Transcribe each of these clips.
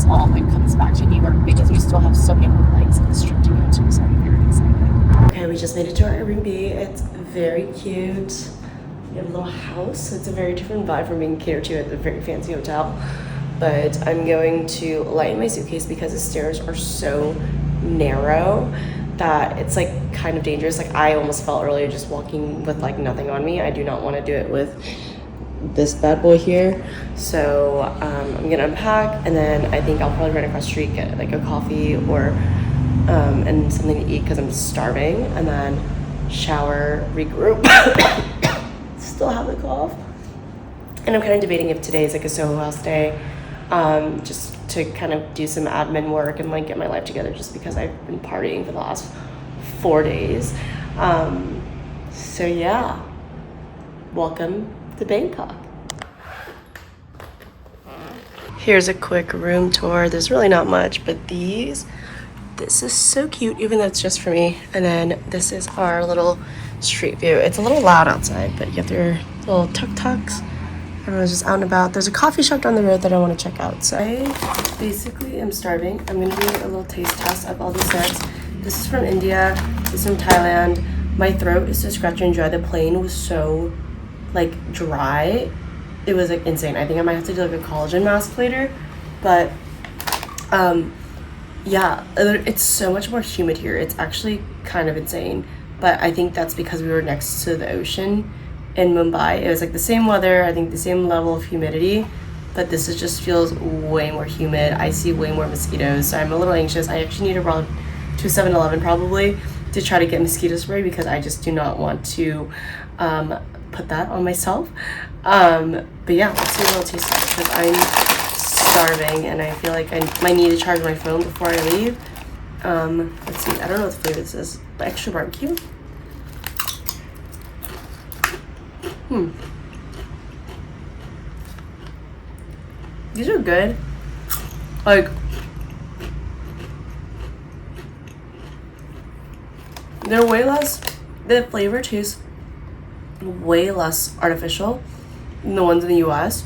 all like comes back to New York because we still have so many more legs in this trip to go to. So I'm very excited. Okay, we just made it to our Airbnb. It's very cute. We have a little house. It's a very different vibe from being catered to at a very fancy hotel. But I'm going to lighten my suitcase because the stairs are so narrow that it's like kind of dangerous. Like I almost felt earlier just walking with like nothing on me. I do not want to do it with this bad boy here. So I'm gonna unpack, and then I think I'll probably run across the street, get like a coffee or and something to eat because I'm starving, and then shower, regroup. Still have the cough. And I'm kind of debating if today is like a Soho House day, just to kind of do some admin work and like get my life together, just because I've been partying for the last 4 days. So yeah, welcome to Bangkok. Here's a quick room tour. There's really not much, but this is so cute, even though it's just for me. And then this is our little street view. It's a little loud outside, but you have your little tuk-tuks. Everyone's just out and about. There's a coffee shop down the road that I want to check out. So I basically am starving. I'm going to do a little taste test of all these snacks. This is from India. This is from Thailand. My throat is so scratchy and dry. The plane was so like dry. It was like insane. I think I might have to do like a collagen mask later. But yeah, it's so much more humid here. It's actually kind of insane. But I think that's because we were next to the ocean in Mumbai. It was like the same weather, I think the same level of humidity, but this is just feels way more humid. I see way more mosquitoes, so I'm a little anxious. I actually need to run to 7-Eleven probably to try to get mosquito spray because I just do not want to put that on myself. But yeah, let's do a little taste test because I'm starving and I feel like I might need to charge my phone before I leave. Let's see, I don't know what the flavor this is. Extra barbecue. These are good. Like, they're way less, the flavor tastes way less artificial than the ones in the US,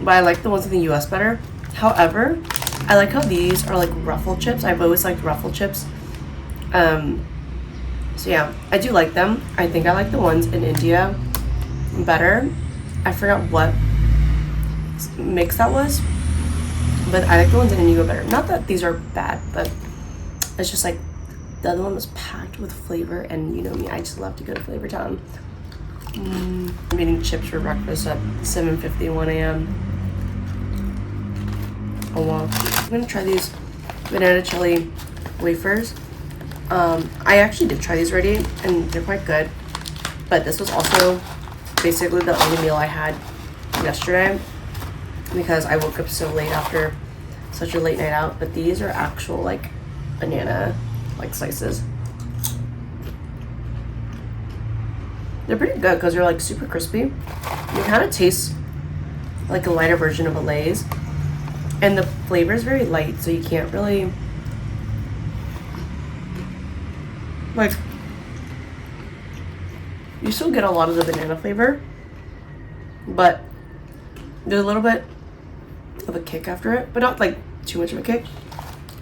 but I like the ones in the US better. However, I like how these are like ruffle chips. I've always liked ruffle chips. So yeah, I do like them. I think I like the ones in India better. I forgot what mix that was, but I like the ones in India better. Not that these are bad, but it's just like the other one was packed with flavor, and you know me, I just love to go to Flavor Town. I'm eating chips for breakfast at 7:51 a.m. Oh wow. I'm gonna try these banana chili wafers. I actually did try these already and they're quite good, but this was also basically the only meal I had yesterday because I woke up so late after such a late night out. But these are actual like banana like slices. They're pretty good because they're like super crispy. It kind of tastes like a lighter version of a Lay's, and the flavor is very light, so you can't really like, you still get a lot of the banana flavor, but there's a little bit of a kick after it, but not like too much of a kick.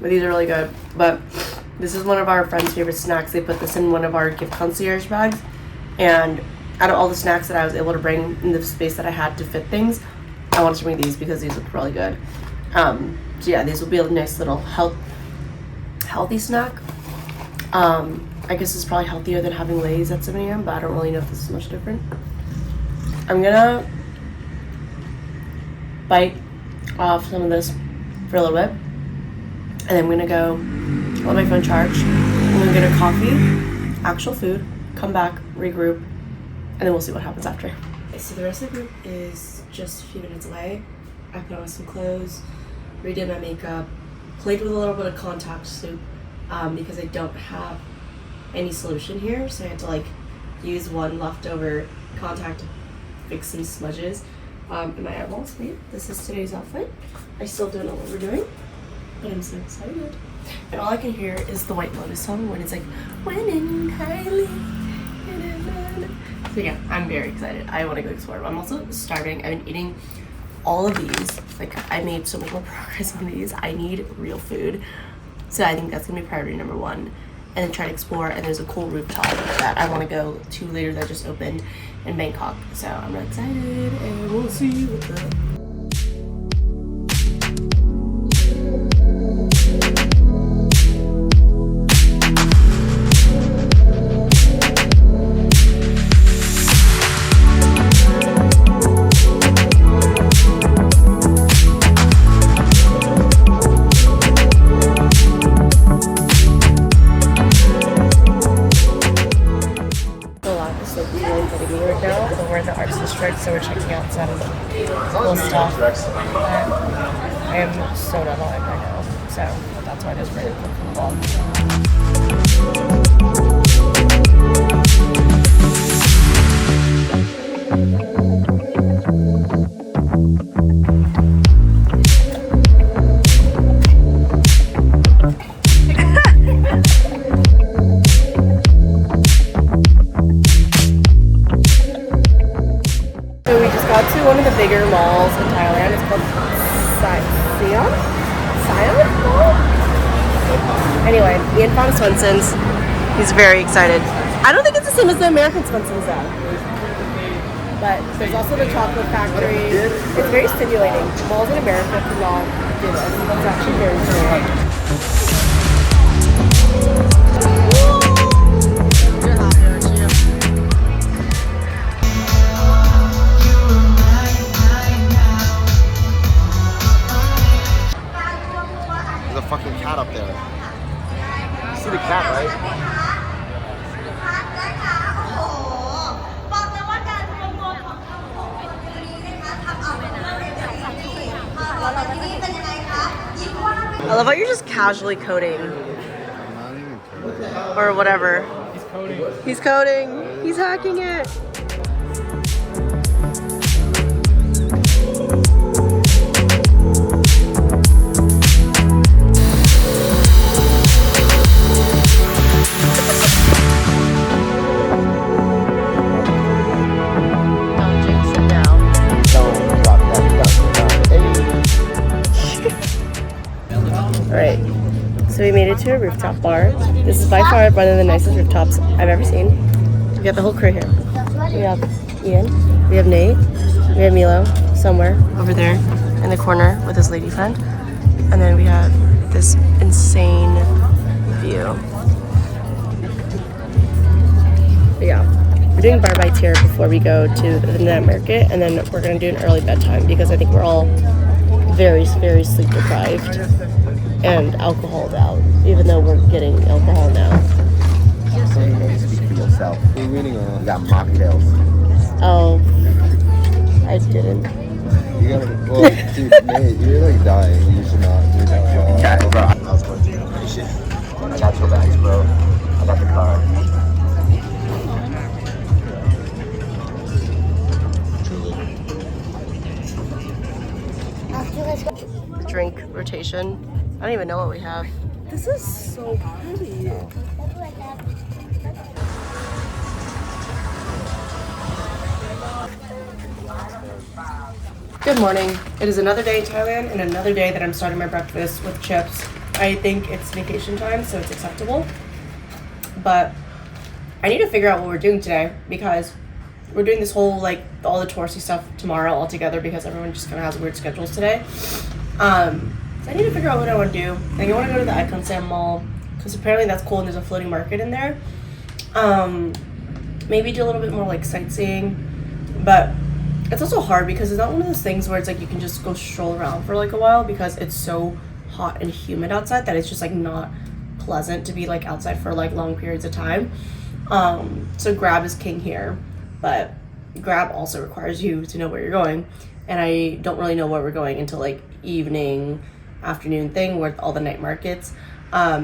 But these are really good. But this is one of our friends' favorite snacks. They put this in one of our gift concierge bags, and out of all the snacks that I was able to bring in the space that I had to fit things, I wanted to bring these because these look really good. So yeah, these will be a nice little healthy snack. I guess it's probably healthier than having Lay's at 7 a.m., but I don't really know if this is much different. I'm gonna bite off some of this for a little bit, and then I'm gonna go let my phone charge. I'm gonna get a coffee, actual food, come back, regroup, and then we'll see what happens after. Okay, so the rest of the group is just a few minutes away. I put on some clothes, redid my makeup, played with a little bit of contact soup because I don't have any solution here, so I had to like use one leftover contact to fix some smudges in my eyeballs. But yeah, this is today's outfit. I still don't know what we're doing, but I'm so excited. And all I can hear is the White Lotus song when it's like, when in highly. So yeah, I'm very excited. I want to go explore. I'm also starving. I've been eating all of these, like I made so much more progress on these. I need real food. So I think that's gonna be priority number one. And then try to explore, and there's a cool rooftop that I wanna go to later that just opened in Bangkok. So I'm really excited, and we'll see what the so we're checking out some cool stuff. I am so not alive right now, so that's why I just ready to cook for the vlog. So we just got to one of the bigger malls in Thailand. It's called Siam Mall? Anyway, Ian found Swenson's. He's very excited. I don't think it's the same as the American Swenson's though. But there's also the chocolate factory. It's very stimulating. Malls in America cannot do this. It's actually very stimulating. There's a fucking cat up there. You see the cat, right? I love how you're just casually coding. Or whatever. He's coding. He's coding. He's hacking it. Alright, so we made it to a rooftop bar. This is by far one of the nicest rooftops I've ever seen. We got the whole crew here. We have Ian, we have Nate, we have Milo somewhere over there in the corner with his lady friend. And then we have this insane view. But yeah, we're doing bar bites here before we go to the night market, and then we're gonna do an early bedtime because I think we're all very, very sleep deprived. And alcoholed out, even though we're getting alcohol now. Speak for yourself. You're reading on. You got mocktails. Oh, I didn't. You gotta, well, dude, Nate, you're like dying. You should not do that. Yeah, bro. I was going through the shit. I got your bags, bro. I got the car. Drink rotation. I don't even know what we have. This is so pretty. Good morning. It is another day in Thailand and another day that I'm starting my breakfast with chips. I think it's vacation time, so it's acceptable. But I need to figure out what we're doing today because we're doing this whole, like, all the touristy stuff tomorrow all together because everyone just kind of has weird schedules today. So I need to figure out what I want to do. Like, I want to go to the Icon Sam Mall because apparently that's cool and there's a floating market in there. Maybe do a little bit more like sightseeing, but it's also hard because it's not one of those things where it's like you can just go stroll around for like a while because it's so hot and humid outside that it's just like not pleasant to be like outside for like long periods of time. So Grab is king here, but Grab also requires you to know where you're going, and I don't really know where we're going until like evening, afternoon thing with all the night markets.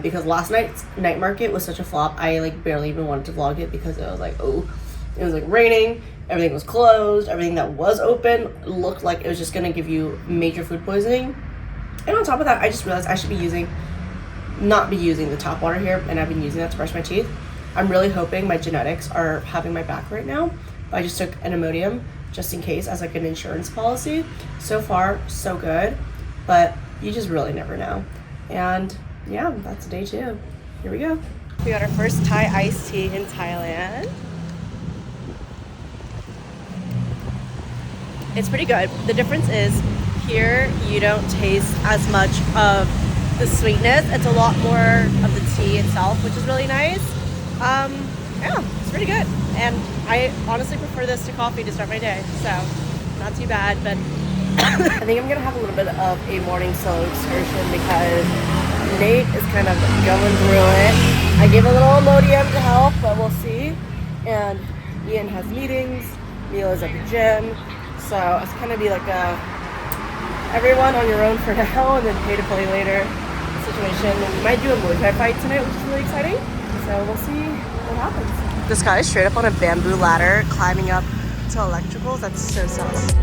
Because last night's night market was such a flop. I like barely even wanted to vlog it because it was like, oh, it was like raining, everything was closed, everything that was open looked like it was just gonna give you major food poisoning. And on top of that, I just realized I should not be using the tap water here, and I've been using that to brush my teeth. I'm really hoping my genetics are having my back right now. I just took an Imodium just in case as like an insurance policy. So far, so good, but you just really never know. And yeah, that's day 2. Here we go. We got our first Thai iced tea in Thailand. It's pretty good. The difference is here you don't taste as much of the sweetness. It's a lot more of the tea itself, which is really nice. Yeah, it's pretty good. And I honestly prefer this to coffee to start my day. So not too bad, but I think I'm gonna have a little bit of a morning solo excursion because Nate is kind of going through it. I gave a little Imodium to help, but we'll see. And Ian has meetings, Mila's at the gym. So it's gonna be like a everyone on your own for now and then pay to play later situation. And we might do a Muay Thai fight tonight, which is really exciting. So we'll see what happens. This guy is straight up on a bamboo ladder climbing up to electricals. That's so sus.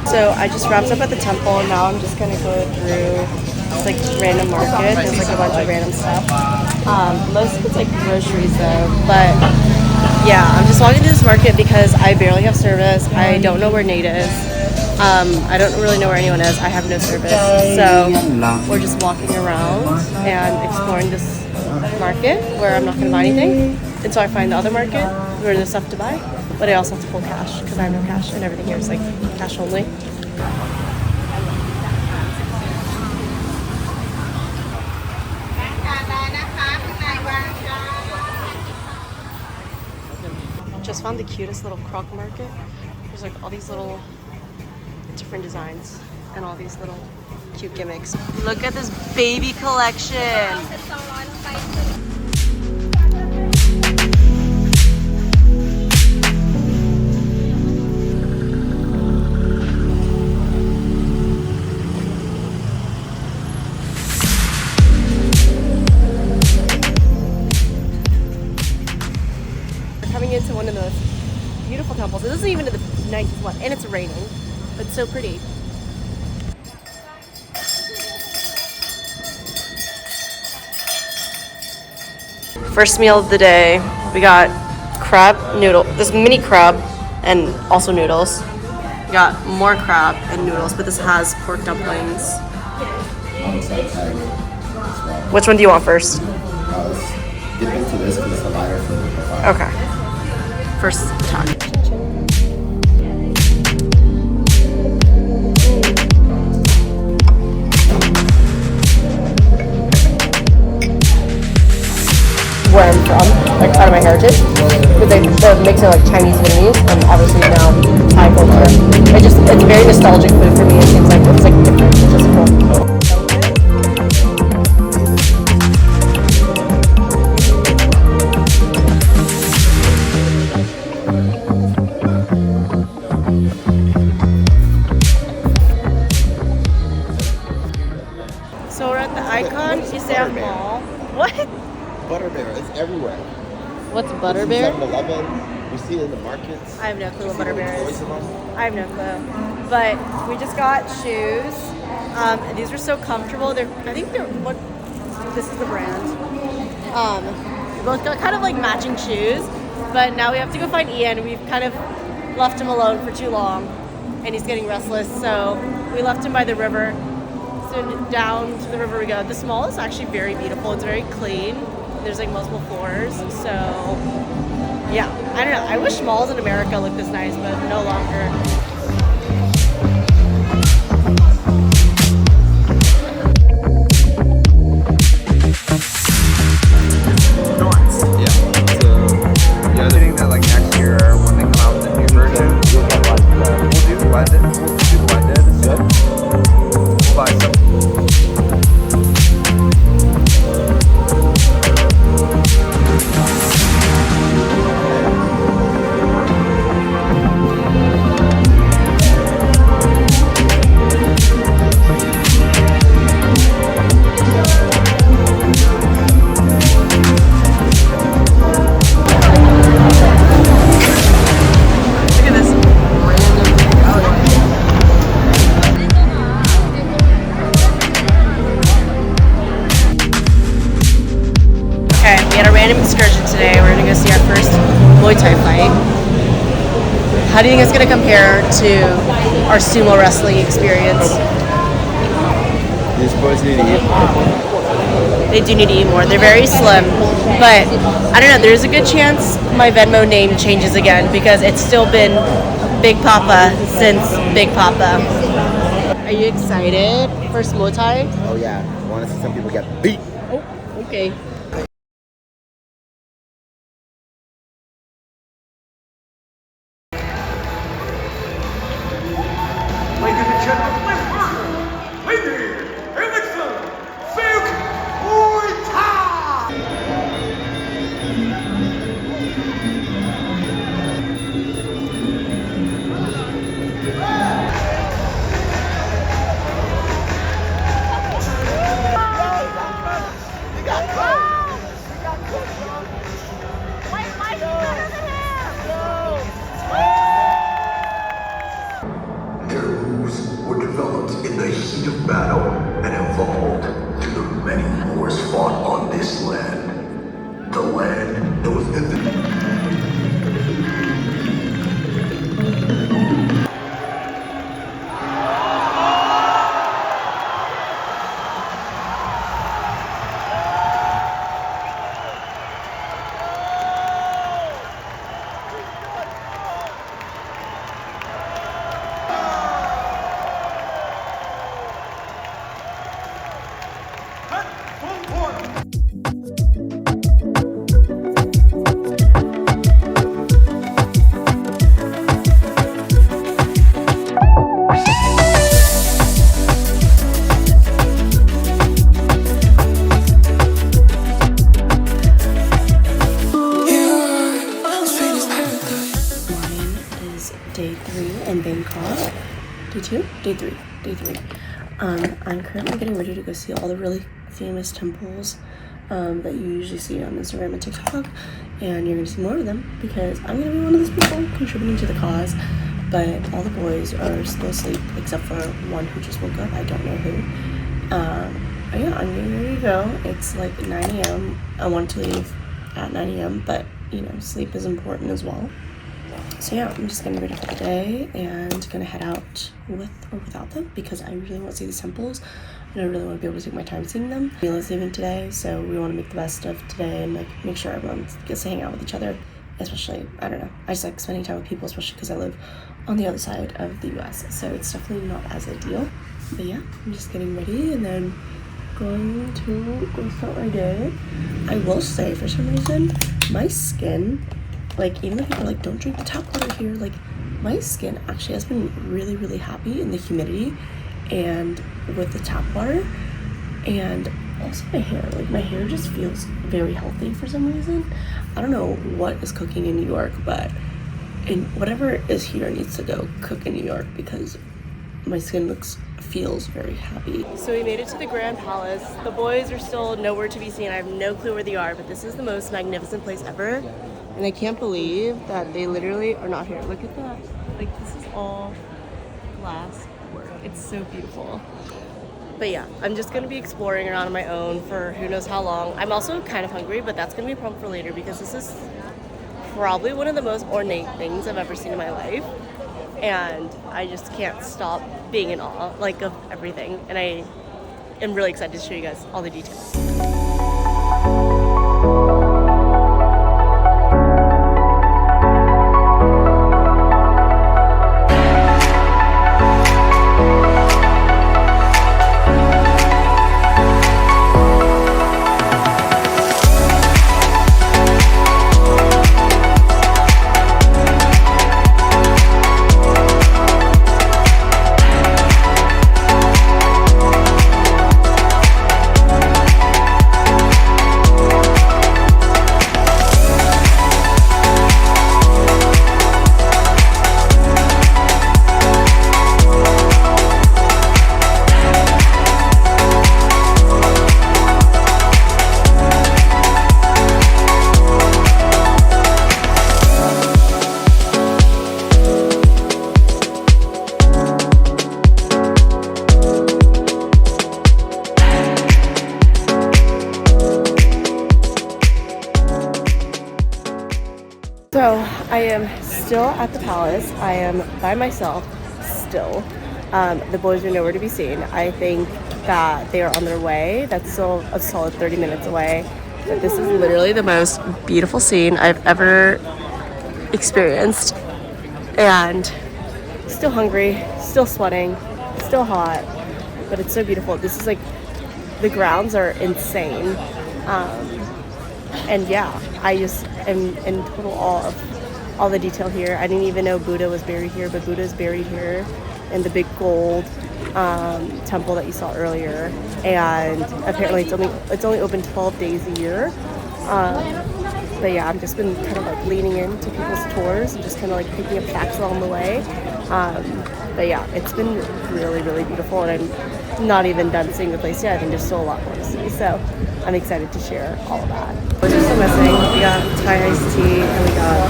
So I just wrapped up at the temple and now I'm just gonna go through this like random market. There's like a bunch of random stuff. Most of it's like groceries though, but yeah, I'm just walking through this market because I barely have service. I don't know where Nate is. I don't really know where anyone is. I have no service. So we're just walking around and exploring this market where I'm not gonna buy anything until I find the other market where there's stuff to buy. But I also have to pull cash because I have no cash and everything here is like cash only. Just found the cutest little crock market. There's like all these little different designs and all these little cute gimmicks. Look at this baby collection. Into one of the beautiful temples. This isn't even the nicest one, and it's raining, but it's so pretty. First meal of the day, we got crab noodle, this mini crab, and also noodles. We got more crab and noodles, but this has pork dumplings. Which one do you want first? Let's get into this because it's a lighter flavor profile. Okay. First time. Where I'm from, like part of my heritage, because they're mixing like Chinese Vietnamese and obviously now Thai culture. It's very nostalgic food for me. It seems like it's like different, which is cool. So we're at the Icon Museum Mall. What? Butterbear, it's everywhere. What's Butterbear? 7-Eleven, we see it in the markets. I have no clue what You see Butterbear the is. toys in them. I have no clue. But we just got shoes. These are so comfortable. I think they're what? This is the brand. We both got kind of like matching shoes, but now we have to go find Ian. We've kind of left him alone for too long, and he's getting restless. So we left him by the river. So down to the river we go. This mall is actually very beautiful. It's very clean. There's like multiple floors. So yeah, I don't know. I wish malls in America looked this nice, but no longer. random excursion today. We're gonna go see our first Muay Thai fight. How do you think it's gonna compare to our sumo wrestling experience? These boys need to eat. They do need to eat more. They're very slim, but I don't know. There's a good chance my Venmo name changes again because it's still been Big Papa since Big Papa. Are you excited for Muay Thai? Oh yeah, I want to see some people get beat. Oh, okay. Ladies and gentlemen, my partner, Lady Elixir, Silk Muay Thai! Their moves were developed in the heat of battle and evolved through the many wars fought on this land. The land that was in the... Day 3 in Bangkok. Day 2? Day 3. Day 3. I'm currently getting ready to go see all the really famous temples that you usually see on Instagram and TikTok, and you're gonna see more of them because I'm gonna be one of those people contributing to the cause. But all the boys are still asleep except for one who just woke up. I don't know who. But yeah, I'm getting ready to go. It's like 9 a.m. I want to leave at 9 a.m. but you know, sleep is important as well. So yeah, I'm just getting ready for the day and gonna head out with or without them because I really want to see these temples and I really want to be able to take my time seeing them. Mila's leaving today, so we want to make the best of today and like make sure everyone gets to hang out with each other. Especially, I don't know, I just like spending time with people, especially because I live on the other side of the US, so it's definitely not as ideal. But yeah, I'm just getting ready and then going to go start my day. I will say, for some reason, my skin, like, even though people are like, don't drink the tap water here, like, my skin actually has been really, really happy in the humidity and with the tap water. And also my hair, like, my hair just feels very healthy for some reason. I don't know what is cooking in New York, but whatever is here needs to go cook in New York because my skin feels very happy. So we made it to the Grand Palace. The boys are still nowhere to be seen. I have no clue where they are, but this is the most magnificent place ever. And I can't believe that they literally are not here. Look at that. Like, this is all glass work. It's so beautiful. But yeah, I'm just gonna be exploring around on my own for who knows how long. I'm also kind of hungry, but that's gonna be a problem for later because this is probably one of the most ornate things I've ever seen in my life. And I just can't stop being in awe, like, of everything. And I am really excited to show you guys all the details. So I am still at the palace. I am by myself still. The boys are nowhere to be seen. I think that they are on their way. That's still a solid 30 minutes away. But this is literally the most beautiful scene I've ever experienced. And still hungry, still sweating, still hot, but it's so beautiful. This is like, the grounds are insane. And yeah, I just am in total awe of all the detail here. I didn't even know Buddha was buried here, but Buddha is buried here in the big gold temple that you saw earlier. And apparently it's only open 12 days a year. But yeah, I've just been kind of like leaning into people's tours and just kind of like picking up facts along the way. But yeah, it's been really, really beautiful, and I'm not even done seeing the place yet. I think there's still a lot more to see, so I'm excited to share all of that. We're just still missing. We got Thai iced tea and we got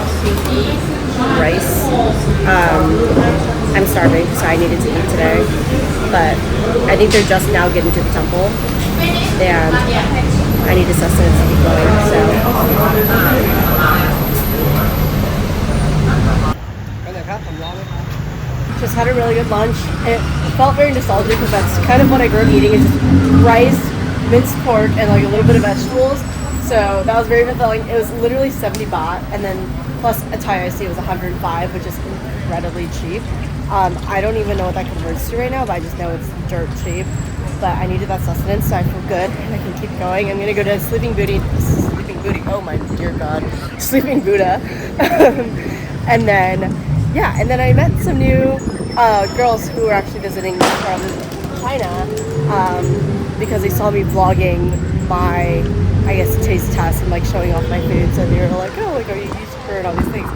rice. I'm starving, so I needed to eat today, but I think they're just now getting to the temple, and I need sustenance to keep going, so. Just had a really good lunch. It felt very nostalgic because that's kind of what I grew up eating, is just rice, minced pork, and like a little bit of vegetables. So that was very fulfilling. It was literally 70 baht, and then plus a Thai iced tea was 105, which is incredibly cheap. I don't even know what that converts to right now, but I just know it's dirt cheap. But I needed that sustenance, so I feel good and I can keep going. I'm gonna go to Sleeping Beauty. Oh my dear God, Sleeping Buddha. And then I met some new girls who were actually visiting from China because they saw me vlogging my, I guess, taste test and like showing off my food. So they were like, oh, like, are you a YouTuber and all these things.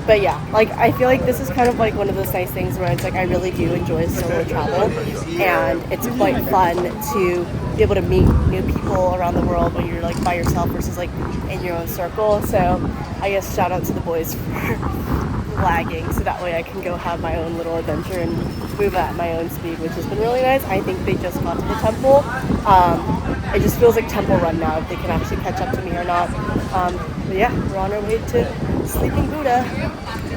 But yeah, like, I feel like this is kind of like one of those nice things where it's like I really do enjoy solo travel, and it's quite fun to be able to meet new people around the world when you're like by yourself versus like in your own circle. So I guess shout out to the boys for lagging, so that way I can go have my own little adventure and move at my own speed, which has been really nice. I think they just got to the temple. It just feels like temple run now, if they can actually catch up to me or not. But yeah, we're on our way to Sleeping Buddha.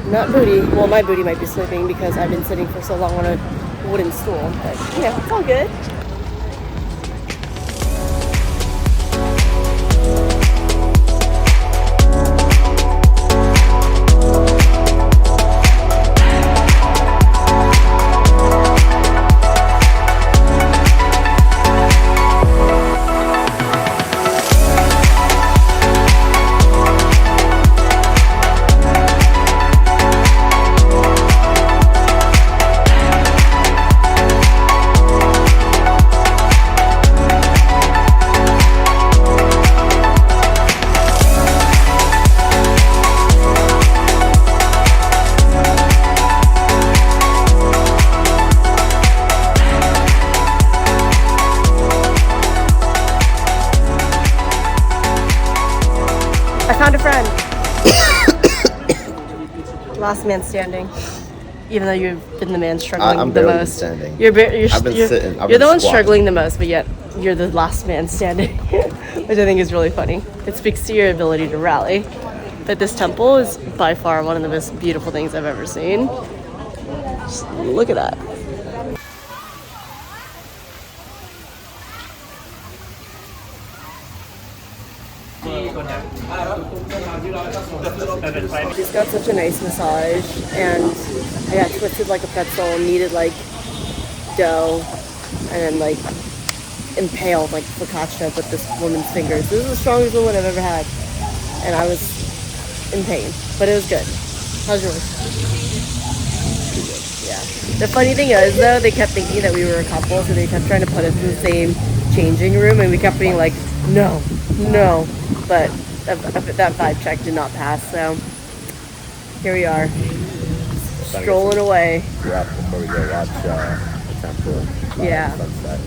Not booty. Well, my booty might be sleeping because I've been sitting for so long on a wooden stool, but you know, it's all good. Found a friend. Last man standing. Even though you've been the man struggling I'm the barely most. standing. You're I've been sitting. You're the one struggling the most, but yet you're the last man standing, which I think is really funny. It speaks to your ability to rally. But this temple is by far one of the most beautiful things I've ever seen. Just look at that. Just got such a nice massage, and I got twisted like a pretzel, needed like dough, and then like impaled like focaccia with this woman's fingers. This is the strongest one I've ever had, and I was in pain, but it was good. How's yours? Yeah. The funny thing is, though, they kept thinking that we were a couple, so they kept trying to put us in the same changing room, and we kept being like, no, but that vibe check did not pass, so here we are, strolling away. Yeah, before we go watch the temple. Yeah. Sunset.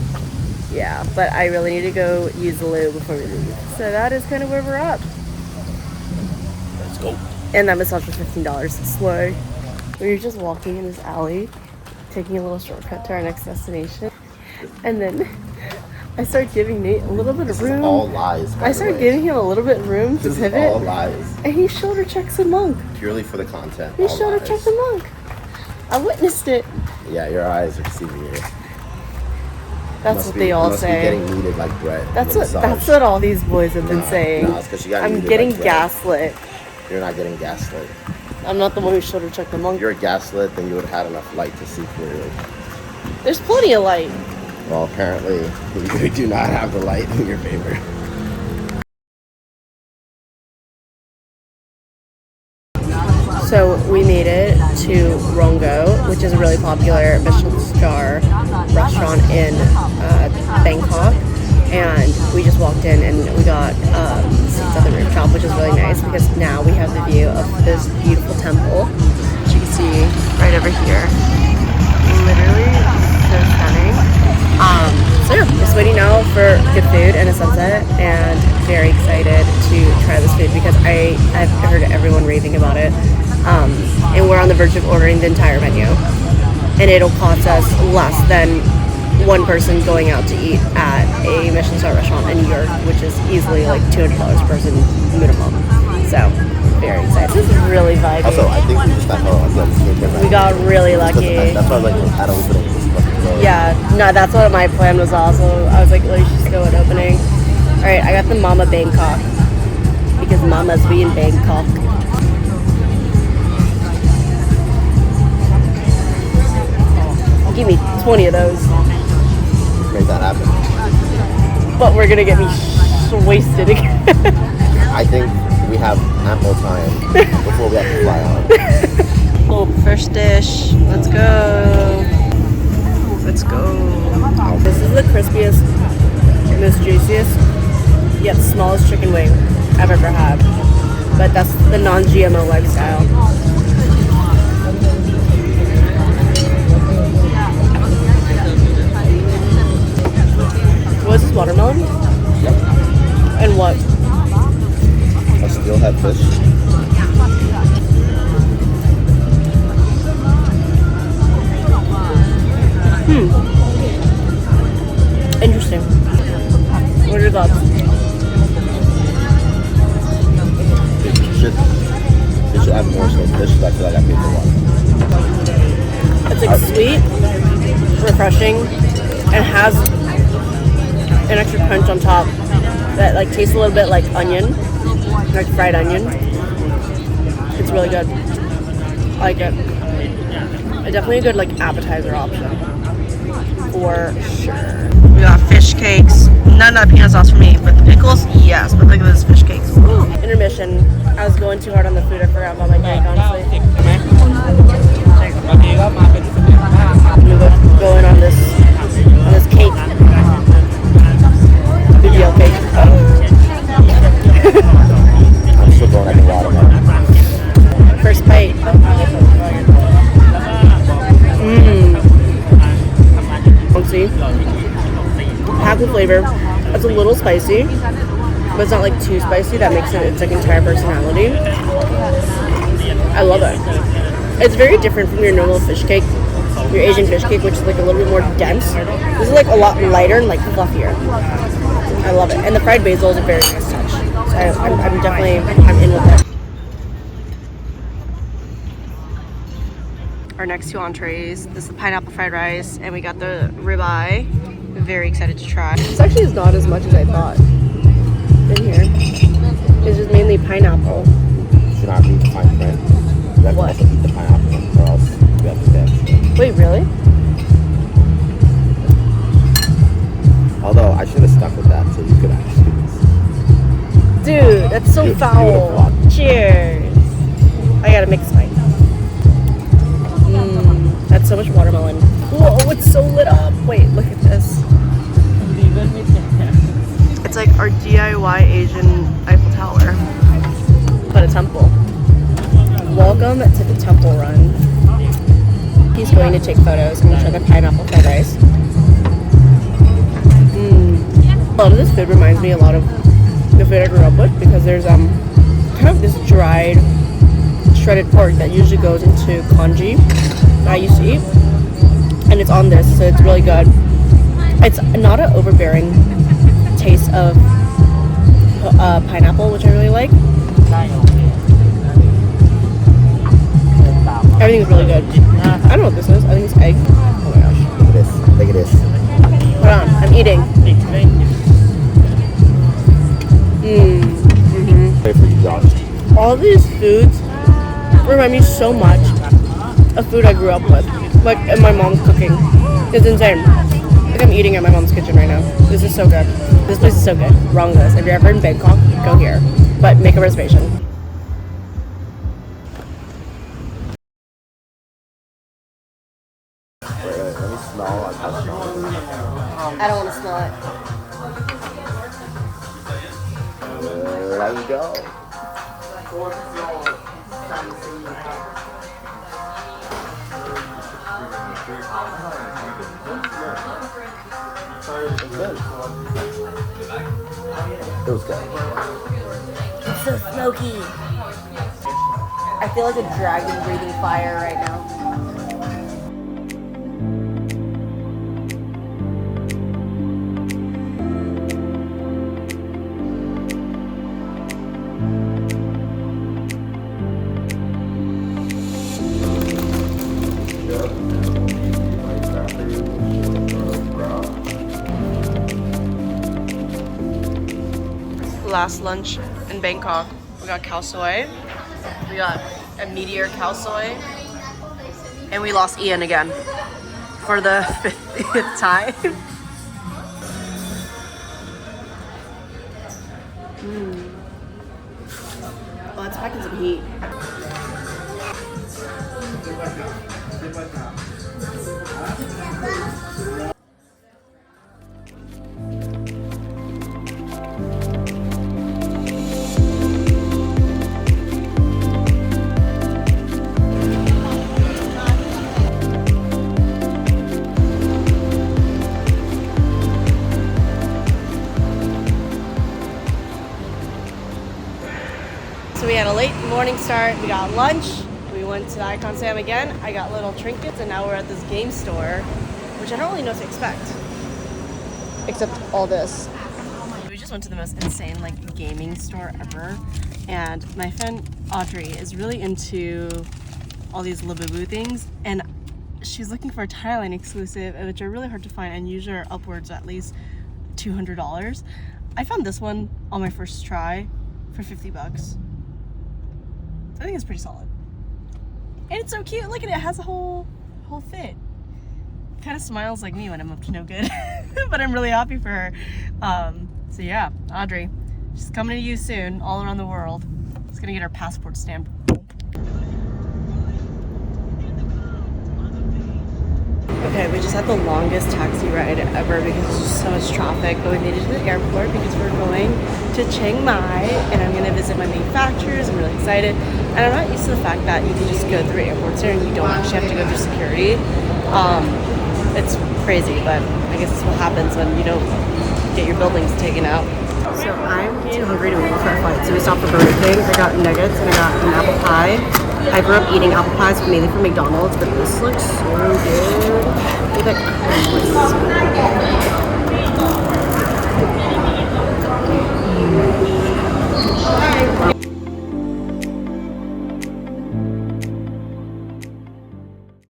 Yeah, but I really need to go use the loo before we leave. So that is kind of where we're at. Let's go. And that massage was $15. Slay. We were just walking in this alley, taking a little shortcut to our next destination. And then I start giving Nate a little bit of room. All lies. I start giving him a little bit of room to This is pivot. all lies. And he shoulder checks the monk. Purely for the content. He all shoulder lies. checked the monk. I witnessed it. Yeah, your eyes are deceiving you. That's what they all must say. Be getting kneaded like bread. That's in a what massage. that's what all these boys have been Nah, saying. nah, it's 'cause you got I'm kneaded getting like bread. gaslit. You're not getting gaslit. I'm not the one who shoulder checked the monk. If you're gaslit, then you would have had enough light to see clearly. There's plenty of light. Well, apparently, you do not have the light in your favor. So we made it to Rongo, which is a really popular Michelin star restaurant in Bangkok. And we just walked in and we got seats at the rooftop, which is really nice because now we have the view of this beautiful temple, which you can see right over here. Literally so stunning. So yeah, just waiting now for good food and a sunset, and very excited to try this food because I've heard everyone raving about it. And we're on the verge of ordering the entire menu, and it'll cost us less than one person going out to eat at a Michelin star restaurant in New York, which is easily like $200 per person minimum. So very excited. This is really vibey. Also, I think we just got We got really lucky. That's why I was like, at opening. Yeah, no, that's what my plan was also. I was like, let's just go at opening. All right, I got the Mama Bangkok because Mama's be in Bangkok. Give me 20 of those. Make that happen. But we're gonna get me wasted again. I think we have ample time before we have to fly on. Little first dish. Let's go. Let's go. This is the crispiest, most juiciest, yet smallest chicken wing I've ever had. But that's the non-GMO lifestyle. What is this, watermelon? Yep. And what? I still have fish. Interesting. What are your thoughts? They should have more so fish. I feel like I paid for one. It's like sweet, refreshing, and has an extra crunch on top that like tastes a little bit like onion, like fried onion. It's really good. I like it. Definitely a good like appetizer option for sure. We got fish cakes. None of the peanut sauce for me, but the pickles, yes. But look at those fish cakes. Woo. Intermission. I was going too hard on the food. I forgot about my cake, honestly. I'm gonna go in on this cake. BBL cake. I'm still going like a watermelon. First bite. Let's see. Packed with flavor. It's a little spicy, but it's not like too spicy. That makes it its like entire personality. I love it. It's very different from your normal fish cake, your Asian fish cake, which is like a little bit more dense. This is like a lot lighter and like fluffier. I love it. And the fried basil is a very nice touch. So I'm in with it. Our next two entrees. This is the pineapple fried rice, and we got the ribeye. Very excited to try. This actually is not as much as I thought in here. It's just mainly pineapple. You should not read the fine print. You have What? to also eat the pineapple, or else you have to pay. Wait, really? Although I should have stuck with that so you could actually do this. Dude, that's so You foul. would've Cheers. I gotta mix mine. That's so much watermelon. Whoa, it's so lit up. Wait, look at this. It's like our DIY Asian Eiffel Tower, but a temple. Welcome to the temple run. He's going to take photos. I'm gonna try the pineapple fried rice. A lot of this food reminds me a lot of the food I grew up with because there's kind of this dried shredded pork that usually goes into congee that I used to eat, and it's on this, so it's really good. It's not an overbearing taste of pineapple, which I really like. Everything's really good. I don't know what this is. I think it's egg. Oh my gosh. Look at this. Look at this. Hold on. I'm eating. Pray for you, Josh. All these foods remind me so much of food I grew up with. Like, in my mom's cooking. It's insane. Like, I'm eating at my mom's kitchen right now. This is so good. This place is so good. Wrong list. If you're ever in Bangkok, go here. But make a reservation. Wait, let me smell. I can't smell it. I don't want to smell it. Let's go. It was good. It's so smoky. I feel like a dragon breathing fire right now. Last lunch in Bangkok, we got khao soi, we got a meteor khao soi, and we lost Ian again for the 50th time. Oh, it's packing some heat. So we had a late morning start, we got lunch, we went to the Icon Sam again, I got little trinkets, and now we're at this game store, which I don't really know what to expect. Except all this. We just went to the most insane like gaming store ever, and my friend Audrey is really into all these Labubu things, and she's looking for a Thailand exclusive, which are really hard to find and usually are upwards at least $200. I found this one on my first try for 50 bucks. I think it's pretty solid. And it's so cute. Look at it. It has a whole fit. Kind of smiles like me when I'm up to no good. But I'm really happy for her. So yeah, Audrey, she's coming to you soon, all around the world. She's gonna get her passport stamped. Okay, we just had the longest taxi ride ever because there's just so much traffic, but we made it to the airport because we're going to Chiang Mai and I'm going to visit my manufacturers. I'm really excited. And I'm not used to the fact that you can just go through airports here and you don't actually have to go through security. It's crazy, but I guess that's what happens when you don't get your buildings taken out. So I'm too hungry to wait for our flight, so we stopped for Burger King. I got nuggets and I got an apple pie. I grew up eating apple pies mainly from McDonald's, but this looks so good. Look at that crunch.